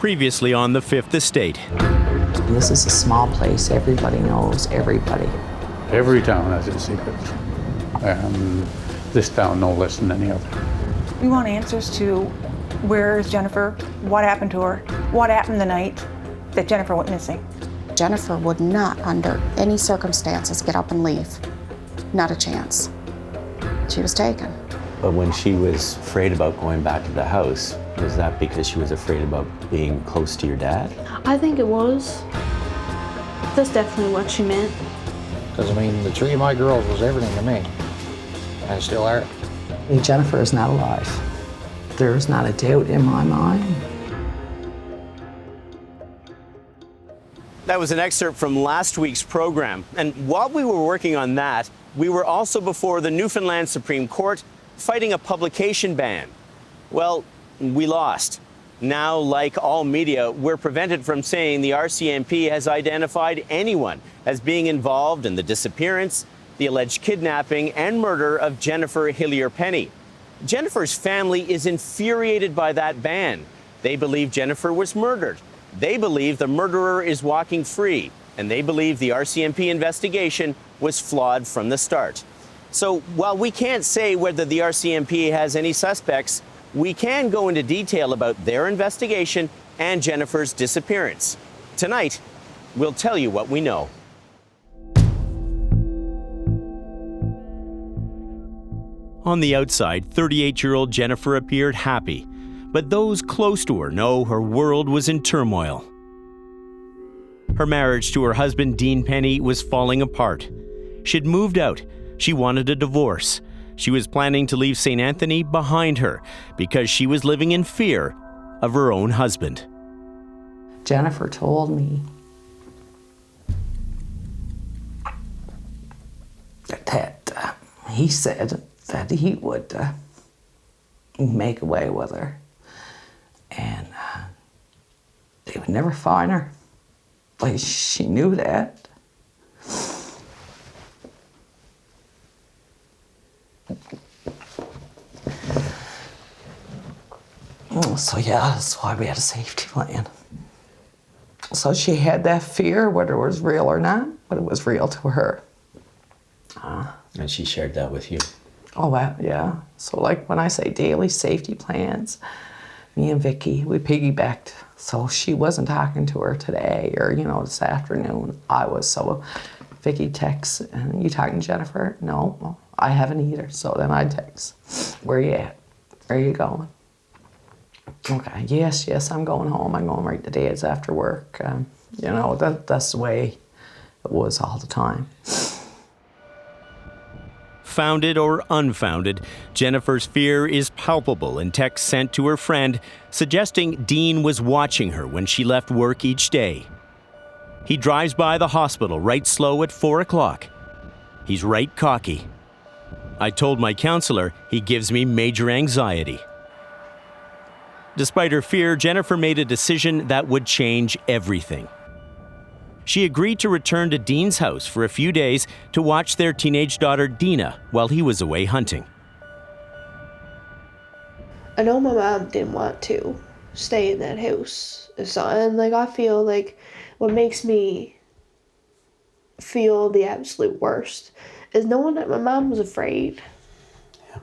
Previously on the Fifth Estate. This is a small place. Everybody knows everybody. Every town has its secrets. This town no less than any other. We want answers to where is Jennifer, what happened to her, what happened the night that Jennifer went missing. Jennifer would not, under any circumstances, get up and leave. Not a chance. She was taken. But when she was afraid about going back to the house, was that because she was afraid about being close to your dad? I think it was. That's definitely what she meant. Because, I mean, the three of my girls was everything to me, and still are. Jennifer is not alive. There's not a doubt in my mind. That was an excerpt from last week's program. And while we were working on that, we were also before the Newfoundland Supreme Court fighting a publication ban. Well, we lost. Now, like all media, we're prevented from saying the RCMP has identified anyone as being involved in the disappearance, the alleged kidnapping and murder of Jennifer Hillier-Penney. Jennifer's family is infuriated by that ban. They believe Jennifer was murdered. They believe the murderer is walking free, and they believe the RCMP investigation was flawed from the start. So while we can't say whether the RCMP has any suspects, we can go into detail about their investigation and Jennifer's disappearance. Tonight, we'll tell you what we know. On the outside, 38-year-old Jennifer appeared happy, but those close to her know her world was in turmoil. Her marriage to her husband, Dean Penney, was falling apart. She'd moved out. She wanted a divorce. She was planning to leave St. Anthony behind her because she was living in fear of her own husband. Jennifer told me that he said that he would make away with her and they would never find her. Like, she knew that. So yeah, that's why we had a safety plan. So she had that fear, whether it was real or not, but it was real to her. And she shared that with you? Oh, well, yeah. So like when I say daily safety plans, me and Vicky, we piggybacked. So she wasn't talking to her today or, this afternoon. I was. So Vicky texts, and you talking to Jennifer? No, well, I haven't either. So then I text, where you at? Where you going? Okay, yes, I'm going home. I'm going right to Dad's after work. That's the way it was all the time. Founded or unfounded, Jennifer's fear is palpable in texts sent to her friend suggesting Dean was watching her when she left work each day. He drives by the hospital right slow at 4 o'clock. He's right cocky. I told my counselor he gives me major anxiety. Despite her fear, Jennifer made a decision that would change everything. She agreed to return to Dean's house for a few days to watch their teenage daughter, Dina, while he was away hunting. I know my mom didn't want to stay in that house. And I feel like what makes me feel the absolute worst is knowing that my mom was afraid. Yeah.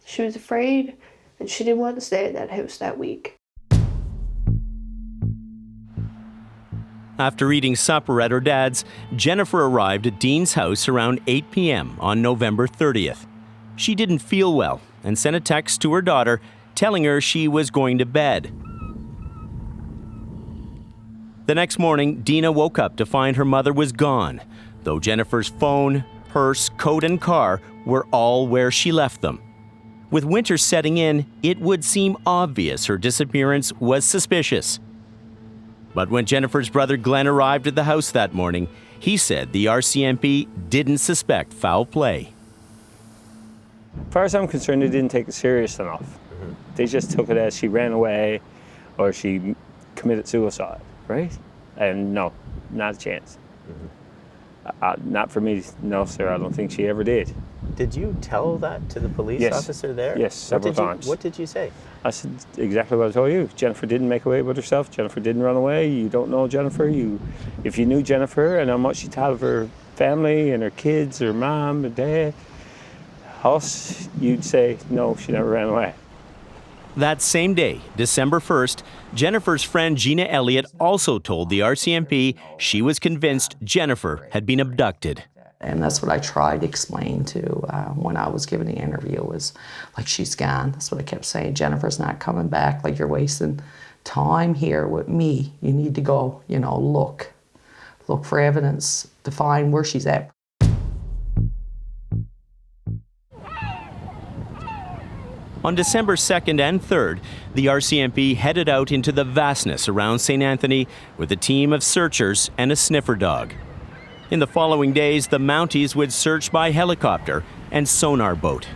She was afraid, and she didn't want to stay in that house that week. After eating supper at her dad's, Jennifer arrived at Dean's house around 8 p.m. on November 30th. She didn't feel well and sent a text to her daughter telling her she was going to bed. The next morning, Dina woke up to find her mother was gone, though Jennifer's phone, purse, coat, and car were all where she left them. With winter setting in, it would seem obvious her disappearance was suspicious. But when Jennifer's brother Glenn arrived at the house that morning, he said the RCMP didn't suspect foul play. As far as I'm concerned, they didn't take it serious enough. Mm-hmm. They just took it as she ran away or she committed suicide, right? And no, not a chance. Mm-hmm. Not for me, no, sir. I don't think she ever did. Did you tell that to the police Yes. officer there? Yes, several times. What did you say? I said exactly what I told you. Jennifer didn't make away with herself. Jennifer didn't run away. You don't know Jennifer. If you knew Jennifer and how much she thought of her family and her kids, her mom, her dad, us, you'd say, no, she never ran away. That same day, December 1st, Jennifer's friend Gina Elliott also told the RCMP she was convinced Jennifer had been abducted. And that's what I tried to explain to when I was giving the interview was, like, she's gone. That's what I kept saying. Jennifer's not coming back. Like, you're wasting time here with me. You need to go, look for evidence to find where she's at. On December 2nd and 3rd, the RCMP headed out into the vastness around St. Anthony with a team of searchers and a sniffer dog. In the following days, the Mounties would search by helicopter and sonar boat.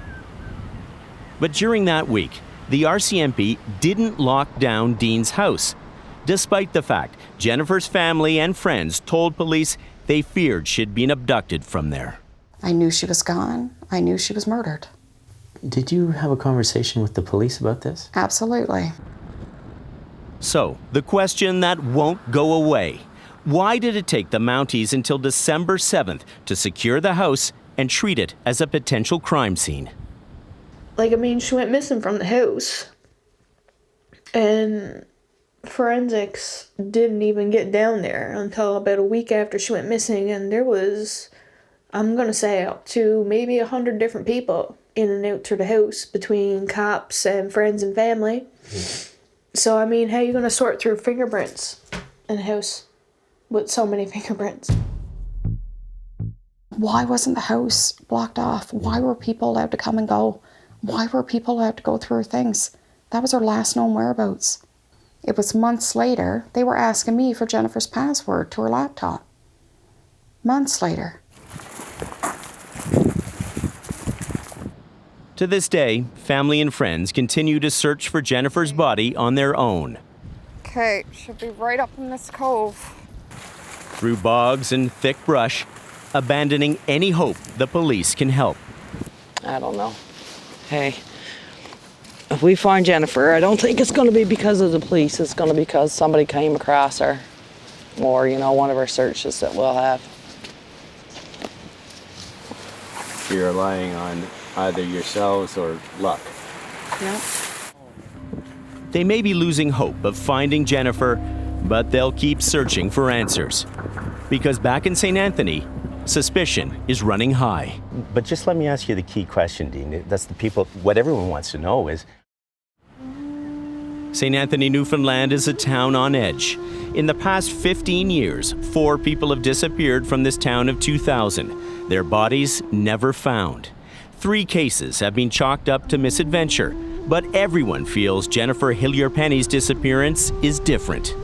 But during that week, the RCMP didn't lock down Dean's house, despite the fact Jennifer's family and friends told police they feared she'd been abducted from there. I knew she was gone. I knew she was murdered. Did you have a conversation with the police about this? Absolutely. So, the question that won't go away. Why did it take the Mounties until December 7th to secure the house and treat it as a potential crime scene? She went missing from the house. And forensics didn't even get down there until about a week after she went missing. And there was, I'm going to say, up to maybe 100 different people in and out through the house between cops and friends and family. So, how are you going to sort through fingerprints in a house with so many fingerprints? Why wasn't the house blocked off? Why were people allowed to come and go? Why were people allowed to go through her things? That was her last known whereabouts. It was months later, they were asking me for Jennifer's password to her laptop. Months later. To this day, family and friends continue to search for Jennifer's body on their own. Okay, she'll be right up in this cove. Through bogs and thick brush, abandoning any hope the police can help. I don't know. Hey, if we find Jennifer, I don't think it's going to be because of the police. It's going to be because somebody came across her or, one of our searches that we'll have. You're relying on either yourselves or luck. Yeah. They may be losing hope of finding Jennifer, but they'll keep searching for answers. Because back in St. Anthony, suspicion is running high. But just let me ask you the key question, Dean. That's what everyone wants to know is... St. Anthony, Newfoundland is a town on edge. In the past 15 years, 4 people have disappeared from this town of 2,000. Their bodies never found. 3 cases have been chalked up to misadventure, but everyone feels Jennifer Hillier-Penney's disappearance is different.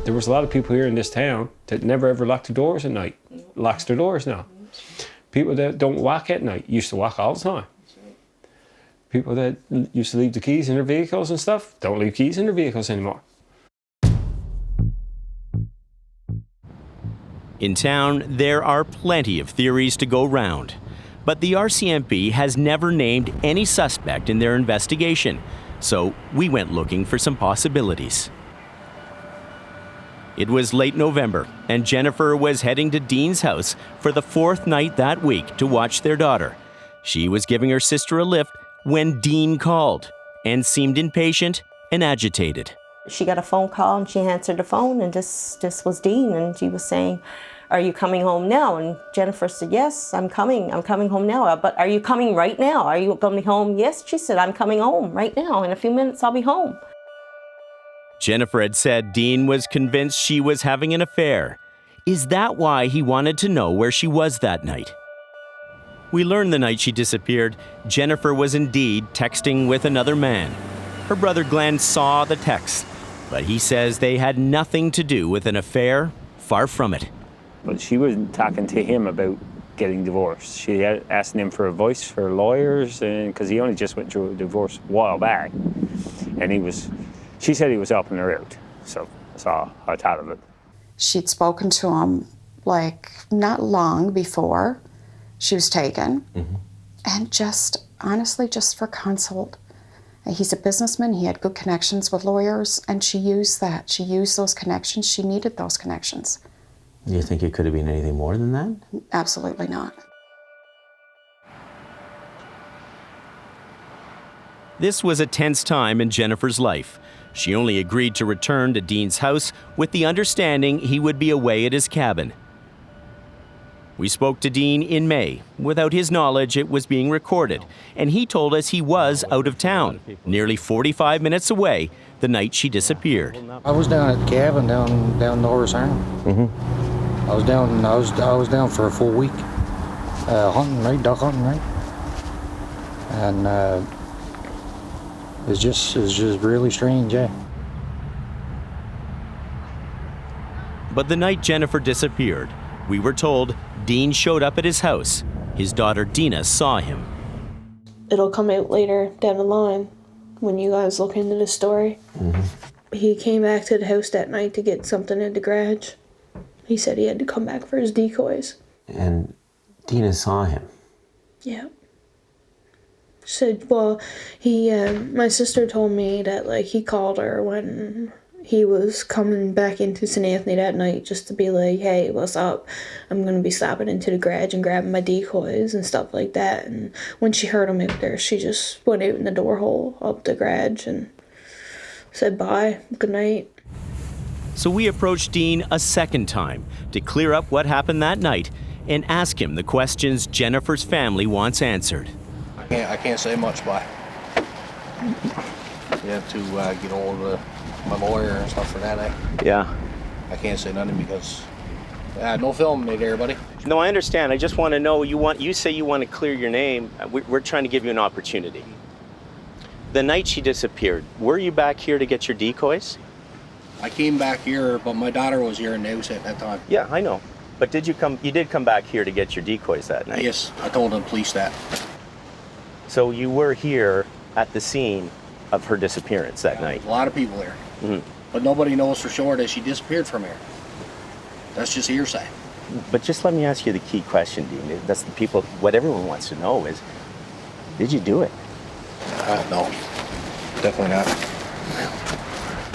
There was a lot of people here in this town that never ever locked their doors at night. Locks their doors now. People that don't walk at night used to walk all the time. People that used to leave the keys in their vehicles and stuff don't leave keys in their vehicles anymore. In town, there are plenty of theories to go round. But the RCMP has never named any suspect in their investigation, so we went looking for some possibilities. It was late November, and Jennifer was heading to Dean's house for the 4th night that week to watch their daughter. She was giving her sister a lift when Dean called and seemed impatient and agitated. She got a phone call and she answered the phone, and this was Dean, and she was saying, "Are you coming home now?" And Jennifer said, "Yes, I'm coming home now. But are you coming right now? Are you coming home?" "Yes," she said, "I'm coming home right now. In a few minutes, I'll be home." Jennifer had said Dean was convinced she was having an affair. Is that why he wanted to know where she was that night? We learned the night she disappeared, Jennifer was indeed texting with another man. Her brother Glenn saw the text, but he says they had nothing to do with an affair, far from it. But she wasn't talking to him about getting divorced. She had asked him for advice for lawyers, and because he only just went through a divorce a while back, and she said he was helping her out. So that's all I thought of it. She'd spoken to him, not long before, She was taken, and just, honestly, just for consult. He's a businessman, he had good connections with lawyers, and she used that. She used those connections, she needed those connections. Do you think it could have been anything more than that? Absolutely not. This was a tense time in Jennifer's life. She only agreed to return to Dean's house with the understanding he would be away at his cabin. We spoke to Dean in May. Without his knowledge, it was being recorded, and he told us he was out of town, nearly 45 minutes away, the night she disappeared. I was down at the cabin down the Horse Arm. I was down for a full week, hunting, right, duck hunting, right, and it's just really strange, yeah. But the night Jennifer disappeared, we were told Dean showed up at his house. His daughter Dina saw him. It'll come out later down the line when you guys look into the story. He came back to the house that night to get something in the garage. He said he had to come back for his decoys. And Dina saw him. Yeah. Said, well, my sister told me that, like, he called her when he was coming back into St. Anthony that night just to be like, hey, what's up? I'm going to be stopping into the garage and grabbing my decoys and stuff like that. And when she heard him out there, she just went out in the door hole of the garage and said bye, good night. So we approached Dean a second time to clear up what happened that night and ask him the questions Jennifer's family wants answered. I can't say much, but you have to get hold of my lawyer and stuff for that. I can't say nothing because no film made there, buddy. No, I understand. I just want to know, you say you want to clear your name. We're trying to give you an opportunity. The night she disappeared, were you back here to get your decoys? I came back here, but my daughter was here in the house at that time. Yeah, I know. But you did come back here to get your decoys that night? Yes, I told the police that. So you were here at the scene of her disappearance that night? A lot of people there. But nobody knows for sure that she disappeared from here. That's just hearsay. But just let me ask you the key question, Dean. That's what everyone wants to know is, did you do it? No, definitely not.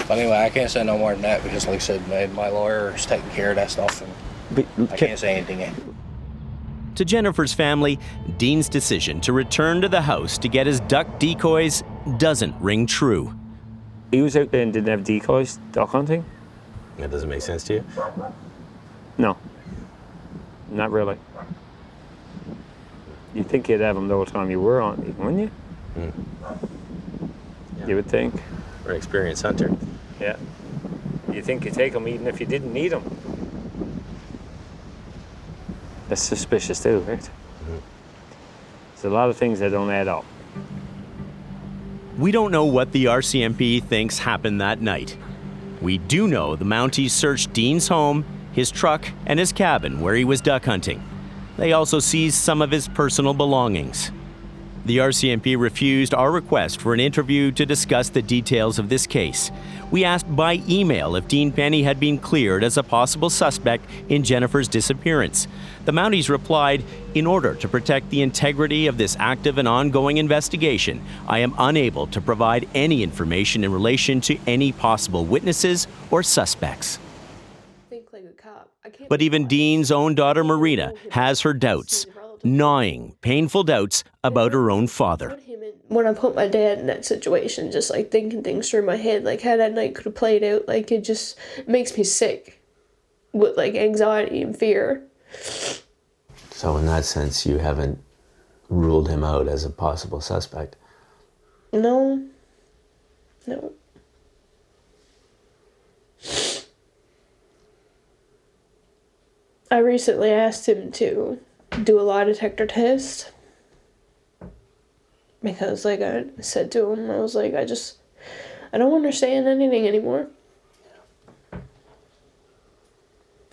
But anyway, I can't say no more than that because, like I said, my lawyer is taking care of that stuff, and I can't say anything yet. To Jennifer's family, Dean's decision to return to the house to get his duck decoys doesn't ring true. He was out there and didn't have decoys, duck hunting? That doesn't make sense to you? No, not really. You'd think he'd have them the whole time you were on, wouldn't you? Yeah. You would think. Or an experienced hunter. Yeah. You think you'd take them even if you didn't need them. That's suspicious too, right? There's a lot of things that don't add up. We don't know what the RCMP thinks happened that night. We do know the Mounties searched Dean's home, his truck, and his cabin where he was duck hunting. They also seized some of his personal belongings. The RCMP refused our request for an interview to discuss the details of this case. We asked by email if Dean Penney had been cleared as a possible suspect in Jennifer's disappearance. The Mounties replied, "In order to protect the integrity of this active and ongoing investigation, I am unable to provide any information in relation to any possible witnesses or suspects." But even Dean's own daughter Marina has her doubts, gnawing, painful doubts about her own father. When I put my dad in that situation, just like thinking things through my head, like how that night could have played out, like it just makes me sick with like anxiety and fear. So in that sense, you haven't ruled him out as a possible suspect? No. I recently asked him to do a lie detector test because, like I said to him, I was like, I don't understand anything anymore.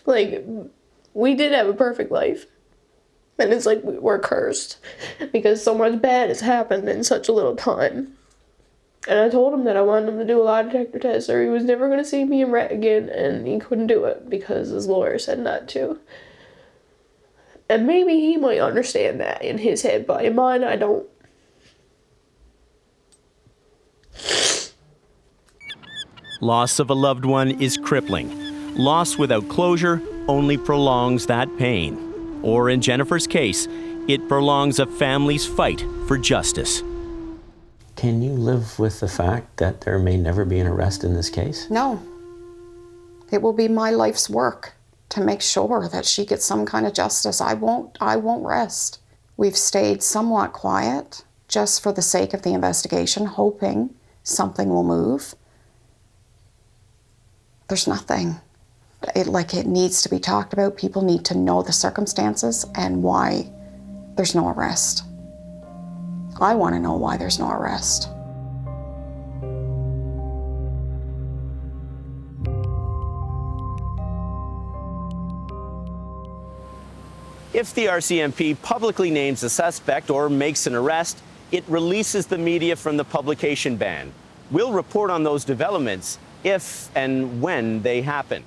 Like, we did have a perfect life, and it's like we're cursed because so much bad has happened in such a little time. And I told him that I wanted him to do a lie detector test or he was never going to see me in red again, and he couldn't do it because his lawyer said not to. And maybe he might understand that in his head, but in mine, I don't. Loss of a loved one is crippling. Loss without closure only prolongs that pain. Or in Jennifer's case, it prolongs a family's fight for justice. Can you live with the fact that there may never be an arrest in this case? No. It will be my life's work to make sure that she gets some kind of justice. I won't rest. We've stayed somewhat quiet just for the sake of the investigation, hoping something will move. There's nothing. It needs to be talked about. People need to know the circumstances and why there's no arrest. I want to know why there's no arrest. If the RCMP publicly names a suspect or makes an arrest, it releases the media from the publication ban. We'll report on those developments if and when they happen.